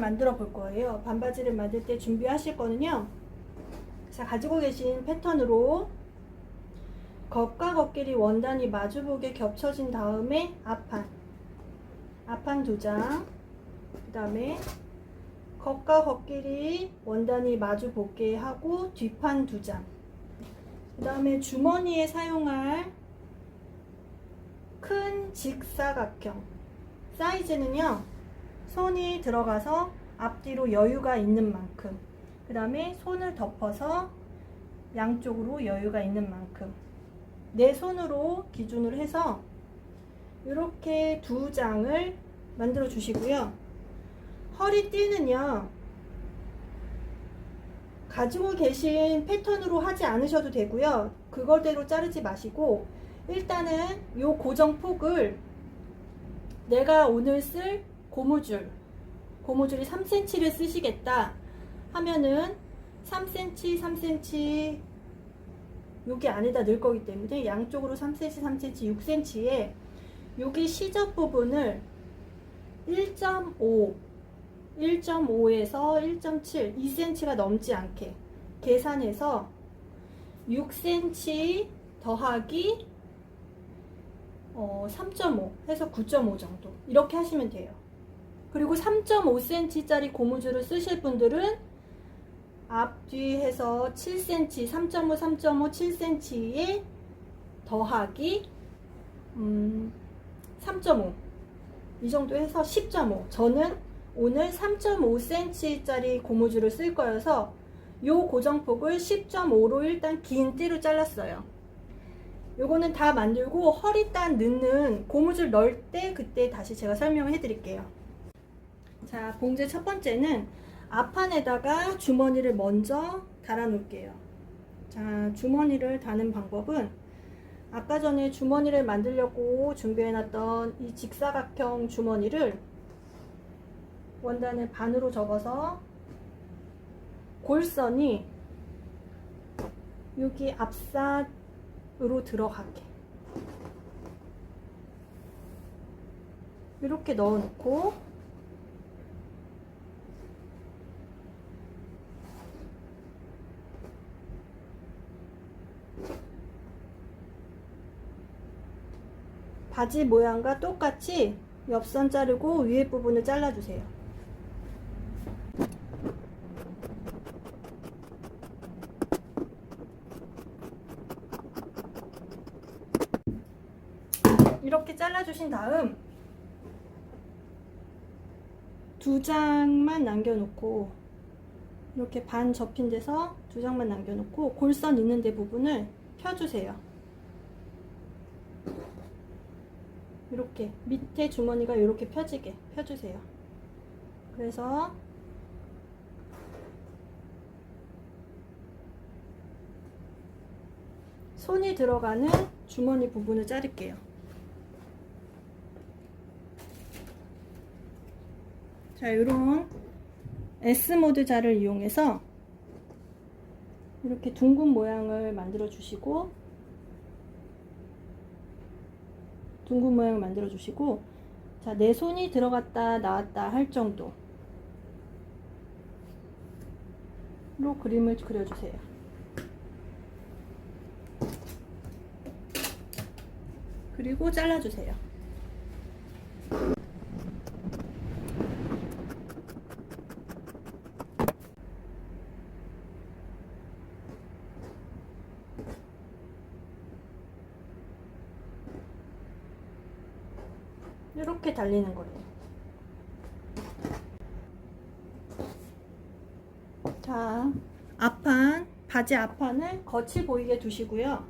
만들어 볼 거예요. 반바지를 만들 때 준비하실 거는요, 자, 가지고 계신 패턴으로 겉과 겉끼리 원단이 마주보게 겹쳐진 다음에 앞판 2장, 그 다음에 겉과 겉끼리 원단이 마주보게 하고 뒷판 2장, 그 다음에 주머니에 사용할 큰 직사각형 사이즈는요, 손이 들어가서 앞뒤로 여유가 있는 만큼, 그 다음에 손을 덮어서 양쪽으로 여유가 있는 만큼, 내 손으로 기준으로 해서 이렇게 2장을 만들어 주시고요. 허리띠는요, 가지고 계신 패턴으로 하지 않으셔도 되고요. 그거대로 자르지 마시고, 일단은 이 고정폭을 내가 오늘 쓸 고무줄이 3cm를 쓰시겠다 하면은 3cm, 3cm 여기 안에다 넣을 거기 때문에 양쪽으로 3cm, 3cm, 6cm에 여기 시접 부분을 1.5에서 1.7, 2cm가 넘지 않게 계산해서 6cm 더하기 3.5 해서 9.5 정도 이렇게 하시면 돼요. 그리고 3.5cm 짜리 고무줄을 쓰실 분들은 앞뒤 해서 7cm, 3.5, 3.5, 7cm에 더하기 3.5 이 정도 해서 10.5. 저는 오늘 3.5cm 짜리 고무줄을 쓸 거여서 이 고정폭을 10.5로 일단 긴 띠로 잘랐어요. 요거는 다 만들고 허리단 넣는 고무줄 넣을 때 그때 다시 제가 설명을 해 드릴게요. 자, 봉제 첫 번째는 앞판에다가 주머니를 먼저 달아 놓을게요. 자, 주머니를 다는 방법은 아까 전에 주머니를 만들려고 준비해 놨던 이 직사각형 주머니를 원단을 반으로 접어서 골선이 여기 앞삿으로 들어가게 이렇게 넣어 놓고 바지 모양과 똑같이 옆선 자르고 위에 부분을 잘라주세요. 이렇게 잘라주신 다음 2장만 남겨놓고 이렇게 반 접힌 데서 2장만 남겨놓고 골선 있는 데 부분을 펴주세요. 이렇게 밑에 주머니가 이렇게 펴지게 펴주세요. 그래서 손이 들어가는 주머니 부분을 자를게요. 자, 이런 S모드 자를 이용해서 이렇게 둥근 모양을 만들어 주시고 자, 내 손이 들어갔다 나왔다 할 정도로 그림을 그려주세요. 그리고 잘라주세요. 이렇게 달리는 거예요. 자, 앞판, 바지 앞판을 겉이 보이게 두시고요.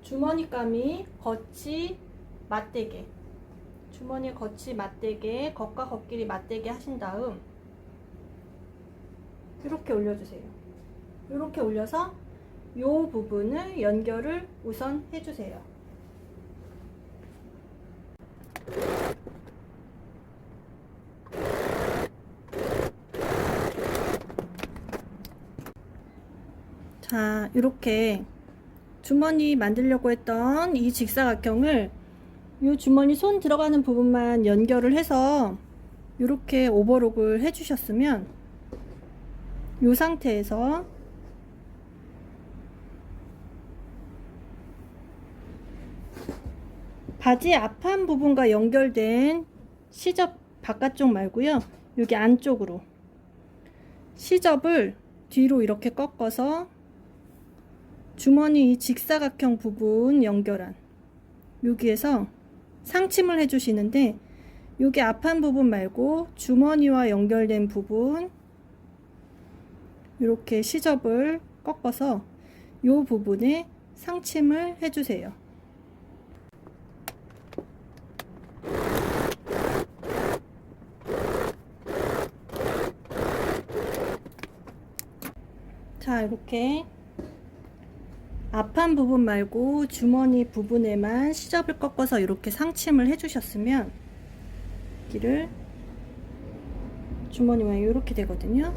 주머니감이 겉이 맞대게, 주머니 겉이 맞대게, 겉과 겉끼리 맞대게 하신 다음 이렇게 올려주세요. 이렇게 올려서 이 부분을 연결을 우선 해주세요. 자, 이렇게 주머니 만들려고 했던 이 직사각형을 이 주머니 손 들어가는 부분만 연결을 해서 이렇게 오버록을 해주셨으면 이 상태에서 바지 앞판 부분과 연결된 시접 바깥쪽 말고요, 여기 안쪽으로 시접을 뒤로 이렇게 꺾어서 주머니 이 직사각형 부분 연결한 여기에서 상침을 해주시는데, 여기 앞판 부분 말고 주머니와 연결된 부분 이렇게 시접을 꺾어서 이 부분에 상침을 해주세요. 자, 이렇게 앞판 부분 말고 주머니 부분에만 시접을 꺾어서 이렇게 상침을 해주셨으면 여기를 주머니 모양이 이렇게 되거든요.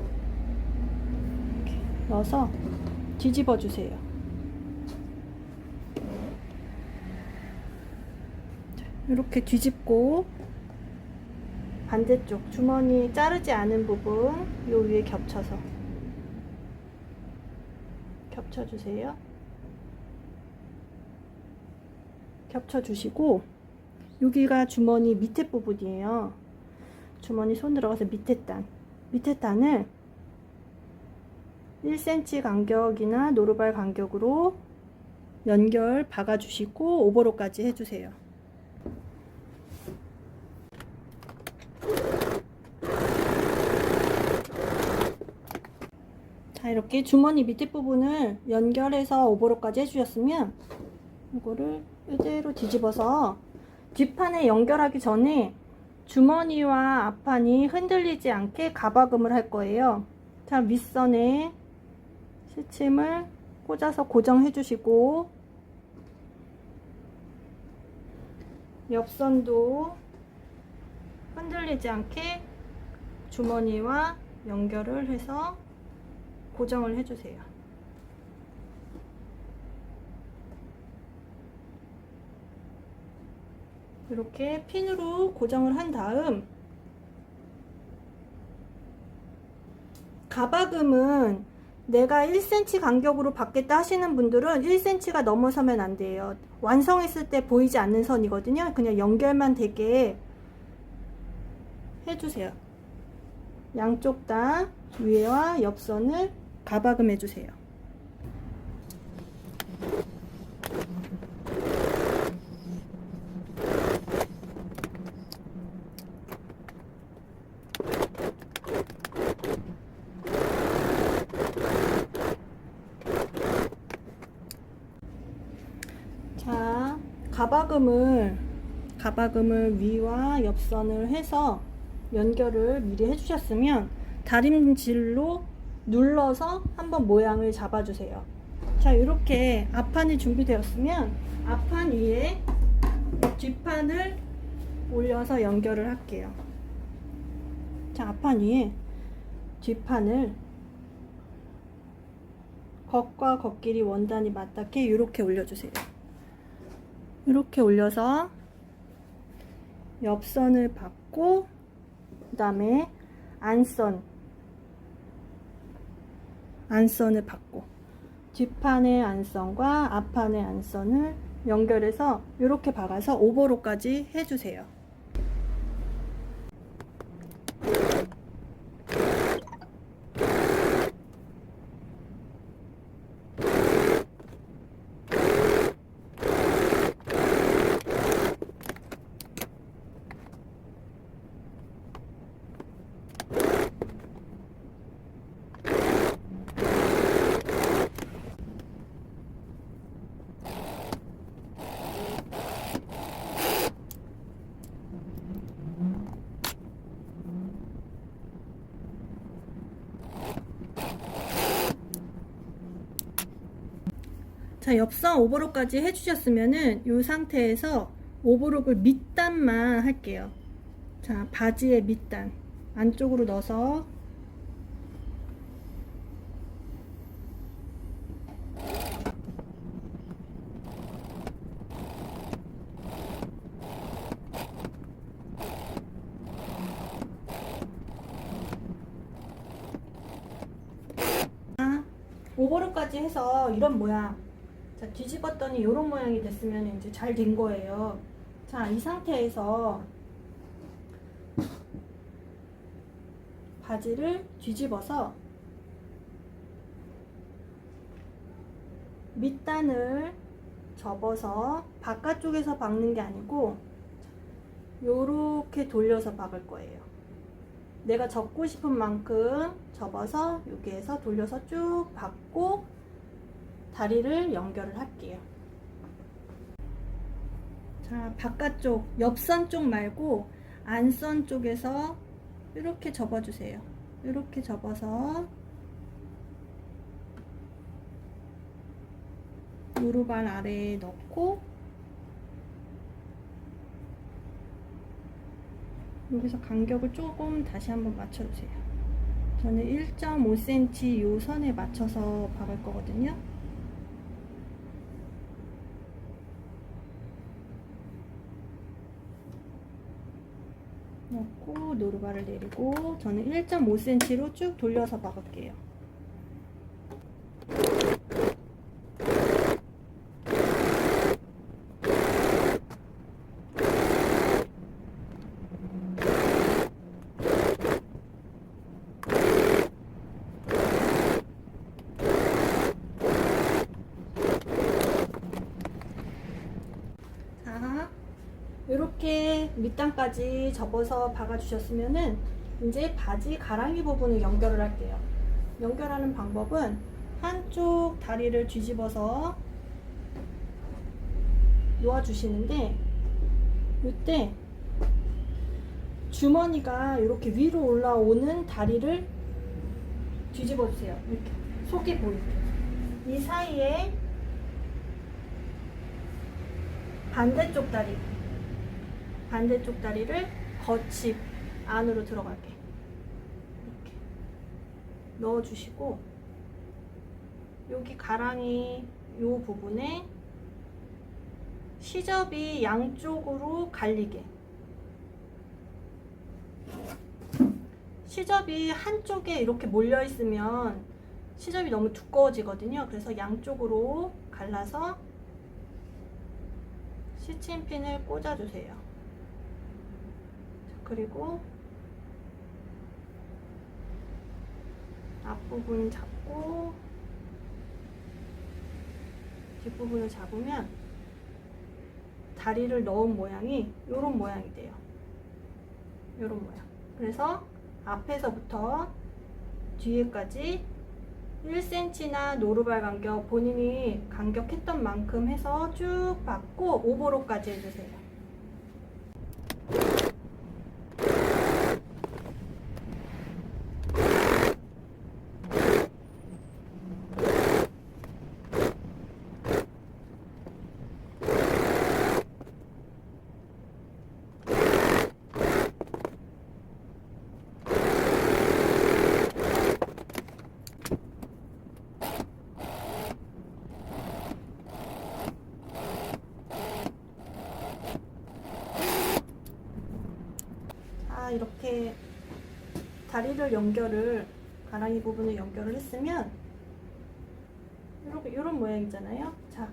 이렇게 넣어서 뒤집어 주세요. 이렇게 뒤집고 반대쪽 주머니 자르지 않은 부분 요 위에 겹쳐서 겹쳐주세요. 겹쳐주시고, 여기가 주머니 밑에 부분이에요. 주머니 손 들어가서 밑에 단을 1cm 간격이나 노루발 간격으로 연결 박아주시고 오버로까지 해주세요. 자, 이렇게 주머니 밑에 부분을 연결해서 오버로까지 해주셨으면 이거를 이대로 뒤집어서 뒷판에 연결하기 전에 주머니와 앞판이 흔들리지 않게 가박음을 할 거예요. 자, 윗선에 시침을 꽂아서 고정해 주시고, 옆선도 흔들리지 않게 주머니와 연결을 해서 고정을 해주세요. 이렇게 핀으로 고정을 한 다음, 가박음은 내가 1cm 간격으로 받겠다 하시는 분들은 1cm가 넘어서면 안 돼요. 완성했을 때 보이지 않는 선이거든요. 그냥 연결만 되게 해주세요. 양쪽 다 위에와 옆선을 가박음 해주세요. 자, 가박음을 위와 옆선을 해서 연결을 미리 해주셨으면 다림질로 눌러서 한번 모양을 잡아주세요. 자, 이렇게 앞판이 준비되었으면 앞판 위에 뒷판을 올려서 연결을 할게요. 자, 앞판 위에 뒷판을 겉과 겉길이 원단이 맞닿게 이렇게 올려주세요. 이렇게 올려서 옆선을 받고, 그 다음에 안선을 받고, 뒷판의 안선과 앞판의 안선을 연결해서 이렇게 박아서 오버로까지 해주세요. 자, 옆선 오버록까지 해주셨으면은 이 상태에서 오버록을 밑단만 할게요. 자, 바지의 밑단 안쪽으로 넣어서 오버로까지 해서 이런 모양. 자, 뒤집었더니 이런 모양이 됐으면 이제 잘 된 거예요. 자, 이 상태에서 바지를 뒤집어서 밑단을 접어서 바깥쪽에서 박는 게 아니고 요렇게 돌려서 박을 거예요. 내가 접고 싶은 만큼 접어서 여기에서 돌려서 쭉 박고 다리를 연결을 할게요. 자, 바깥쪽 옆선 쪽 말고 안선 쪽에서 이렇게 접어주세요. 이렇게 접어서 무릎알 아래에 넣고 여기서 간격을 조금 다시 한번 맞춰주세요. 저는 1.5cm 요 선에 맞춰서 박을 거거든요. 넣고 노루발을 내리고 저는 1.5cm로 쭉 돌려서 박을게요. 이렇게 밑단까지 접어서 박아 주셨으면은 이제 바지 가랑이 부분을 연결을 할게요. 연결하는 방법은 한쪽 다리를 뒤집어서 놓아 주시는데 이때 주머니가 이렇게 위로 올라오는 다리를 뒤집어 주세요. 이렇게 속이 보이게. 이 사이에 반대쪽 다리를 거치 안으로 들어가게 이렇게 넣어주시고 여기 가랑이 요 부분에 시접이 양쪽으로 갈리게. 시접이 한쪽에 이렇게 몰려 있으면 시접이 너무 두꺼워지거든요. 그래서 양쪽으로 갈라서 시침핀을 꽂아주세요. 그리고 앞부분 잡고 뒷부분을 잡으면 다리를 넣은 모양이 이런 모양이 돼요. 이런 모양. 그래서 앞에서부터 뒤에까지 1cm나 노루발 간격 본인이 간격했던 만큼 해서 쭉 받고 오버로까지 해주세요. 이렇게 다리를 가랑이 부분을 연결을 했으면 이런 모양이잖아요. 자,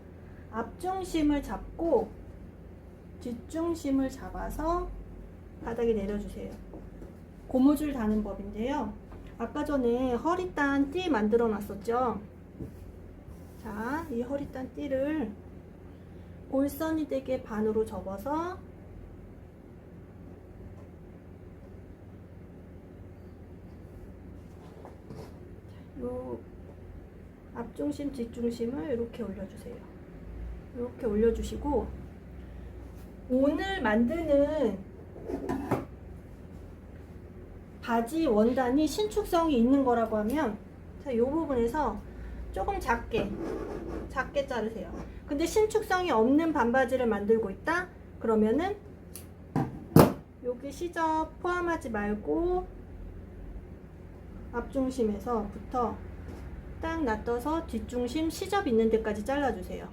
앞중심을 잡고 뒷중심을 잡아서 바닥에 내려주세요. 고무줄 다는 법인데요. 아까 전에 허리단 띠 만들어 놨었죠. 자, 이 허리단 띠를 골선이 되게 반으로 접어서 요 앞중심 뒷중심을 이렇게 올려주세요. 이렇게 올려주시고 오늘 만드는 바지 원단이 신축성이 있는 거라고 하면 자, 이 부분에서 조금 작게 자르세요. 근데 신축성이 없는 반바지를 만들고 있다? 그러면은 여기 시접 포함하지 말고 앞중심에서부터 딱 놔둬서 뒷중심 시접 있는 데까지 잘라주세요.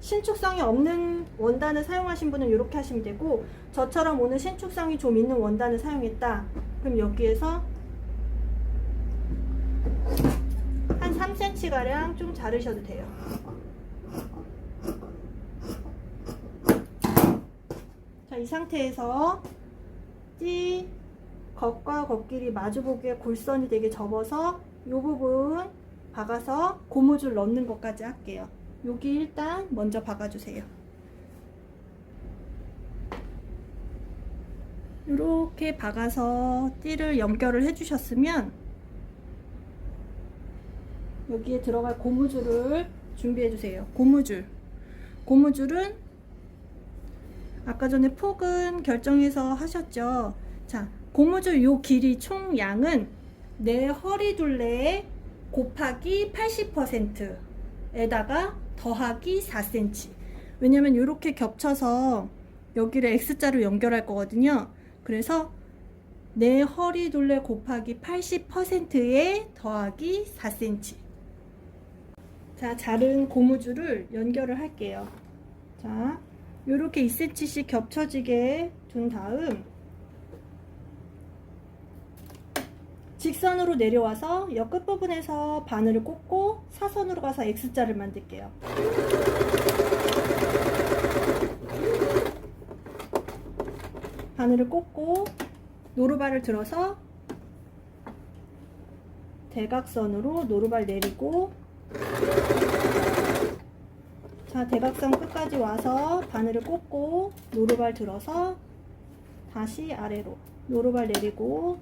신축성이 없는 원단을 사용하신 분은 이렇게 하시면 되고, 저처럼 오늘 신축성이 좀 있는 원단을 사용했다. 그럼 여기에서 한 3cm 가량 좀 자르셔도 돼요. 자, 이 상태에서 띠 겉과 겉길이 마주보기에 골선이 되게 접어서 이 부분 박아서 고무줄 넣는 것까지 할게요. 여기 일단 먼저 박아주세요. 이렇게 박아서 띠를 연결을 해주셨으면 여기에 들어갈 고무줄을 준비해주세요. 고무줄은 아까 전에 폭은 결정해서 하셨죠. 자, 고무줄 요 길이 총 양은 내 허리 둘레 곱하기 80%에다가 더하기 4cm. 왜냐면 이렇게 겹쳐서 여기를 X자로 연결할 거거든요. 그래서 내 허리 둘레 곱하기 80%에 더하기 4cm. 자, 자른 고무줄을 연결을 할게요. 자, 요렇게 2cm씩 겹쳐지게 둔 다음 직선으로 내려와서 옆 끝부분에서 바늘을 꽂고 사선으로 가서 X자를 만들게요. 바늘을 꽂고 노루발을 들어서 대각선으로 노루발 내리고, 자, 대각선 끝까지 와서 바늘을 꽂고 노루발 들어서 다시 아래로 노루발 내리고,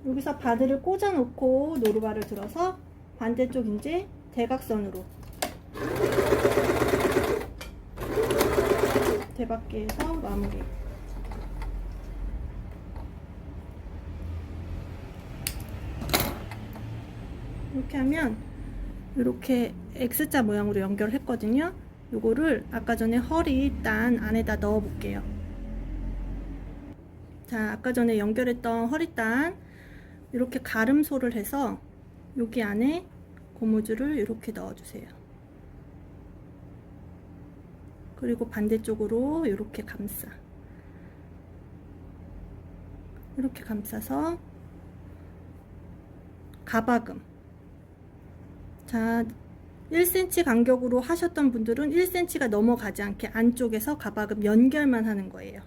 여기서 바늘을 꽂아 놓고 노루발을 들어서 반대쪽 이제 대각선으로 대박개에서 마무리. 이렇게 하면 이렇게 X자 모양으로 연결했거든요. 요거를 아까 전에 허리 단 안에다 넣어 볼게요. 자, 아까 전에 연결했던 허리단 이렇게 가름소를 해서 여기 안에 고무줄을 이렇게 넣어주세요. 그리고 반대쪽으로 이렇게 이렇게 감싸서 가박음. 자, 1cm 간격으로 하셨던 분들은 1cm가 넘어가지 않게 안쪽에서 가박음 연결만 하는 거예요.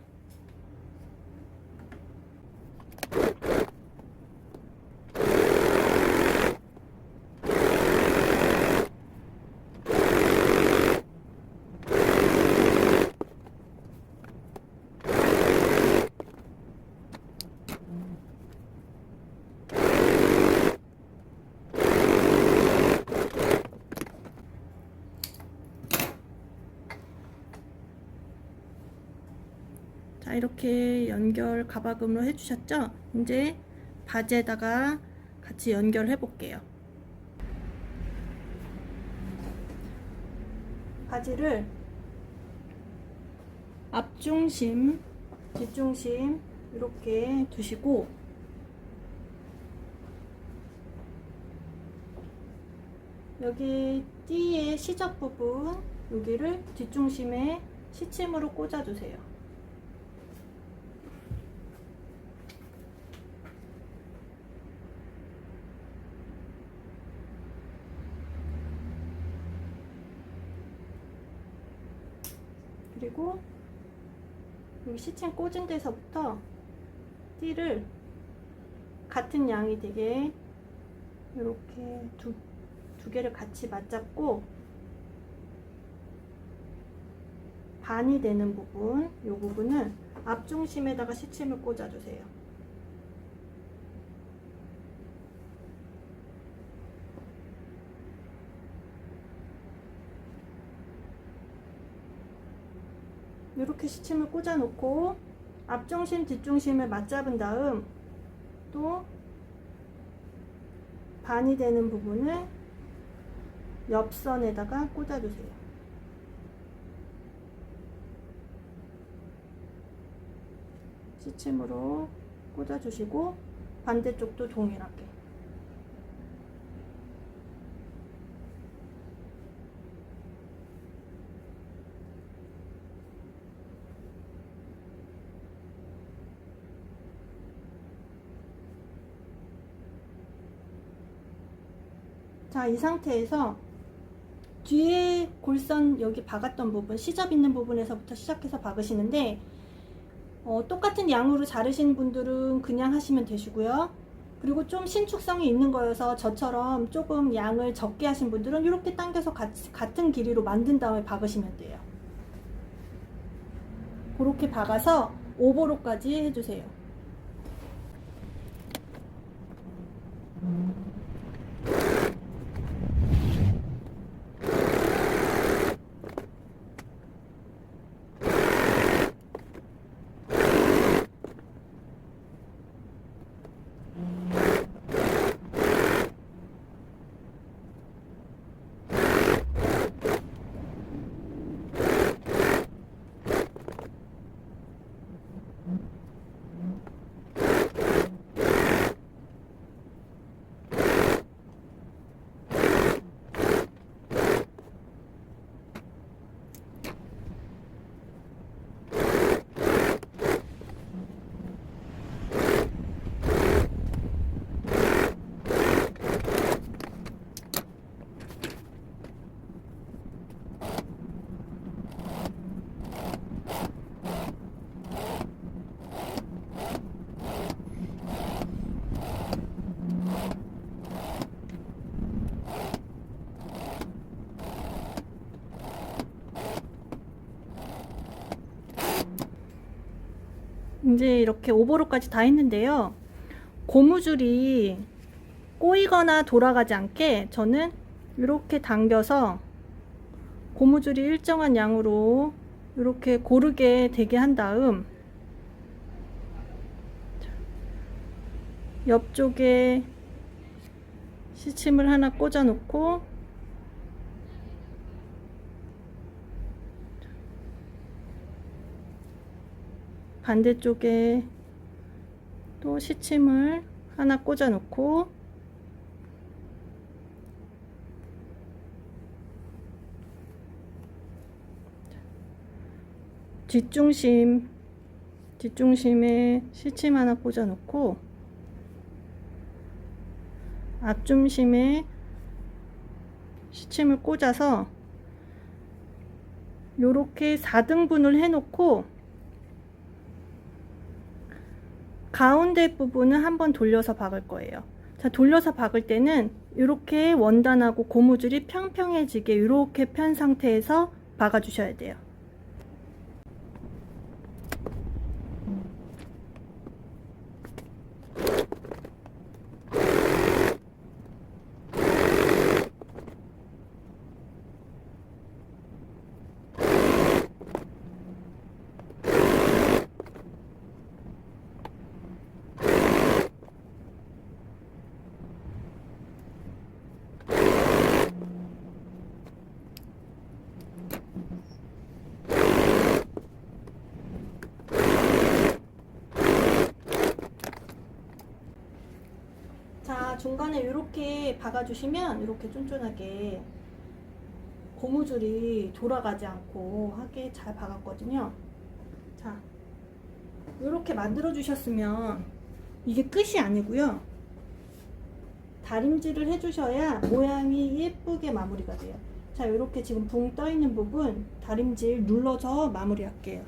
자, 이렇게 연결 가박음으로 해주셨죠? 이제 바지에다가 같이 연결해 볼게요. 바지를 앞중심, 뒷중심 이렇게 두시고, 여기 띠의 시접 부분 여기를 뒷중심에 시침으로 꽂아주세요. 그리고 여기 시침 꽂은 데서부터 띠를 같은 양이 되게 이렇게 두 개를 같이 맞잡고 반이 되는 부분, 이 부분은 앞중심에다가 시침을 꽂아주세요. 이렇게 시침을 꽂아 놓고 앞중심, 뒷중심을 맞잡은 다음 또 반이 되는 부분을 옆선에다가 꽂아주세요. 시침으로 꽂아주시고 반대쪽도 동일하게. 자, 이 상태에서 뒤에 골선 여기 박았던 부분, 시접 있는 부분에서부터 시작해서 박으시는데 똑같은 양으로 자르신 분들은 그냥 하시면 되시고요. 그리고 좀 신축성이 있는 거여서 저처럼 조금 양을 적게 하신 분들은 이렇게 당겨서 같은 길이로 만든 다음에 박으시면 돼요. 그렇게 박아서 오버로까지 해주세요. 이제 이렇게 오버로까지 다 했는데요. 고무줄이 꼬이거나 돌아가지 않게 저는 이렇게 당겨서 고무줄이 일정한 양으로 이렇게 고르게 되게 한 다음 옆쪽에 시침을 하나 꽂아 놓고 반대쪽에 또 시침을 하나 꽂아 놓고 뒷중심에 시침 하나 꽂아 놓고 앞중심에 시침을 꽂아서 요렇게 4등분을 해 놓고 가운데 부분은 한번 돌려서 박을 거예요. 자, 돌려서 박을 때는 이렇게 원단하고 고무줄이 평평해지게 이렇게 편 상태에서 박아 주셔야 돼요. 자, 중간에 이렇게 박아주시면 이렇게 쫀쫀하게 고무줄이 돌아가지 않고 하게 잘 박았거든요. 자, 이렇게 만들어 주셨으면 이게 끝이 아니고요. 다림질을 해주셔야 모양이 예쁘게 마무리가 돼요. 자, 이렇게 지금 붕 떠 있는 부분 다림질 눌러서 마무리 할게요.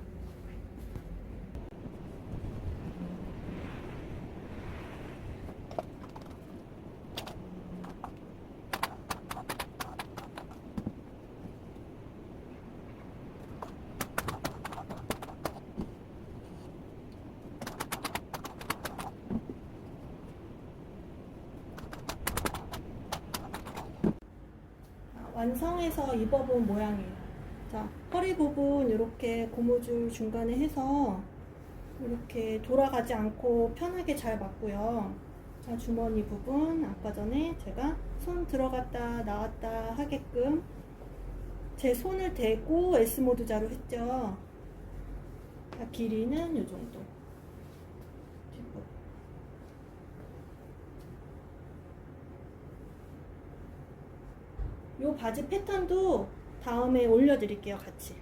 완성해서 입어본 모양이에요. 자, 허리 부분 이렇게 고무줄 중간에 해서 이렇게 돌아가지 않고 편하게 잘 맞고요. 자, 주머니 부분 아까 전에 제가 손 들어갔다 나왔다 하게끔 제 손을 대고 S모드 자로 했죠. 자, 길이는 이 정도. 요 바지 패턴도 다음에 올려드릴게요, 같이.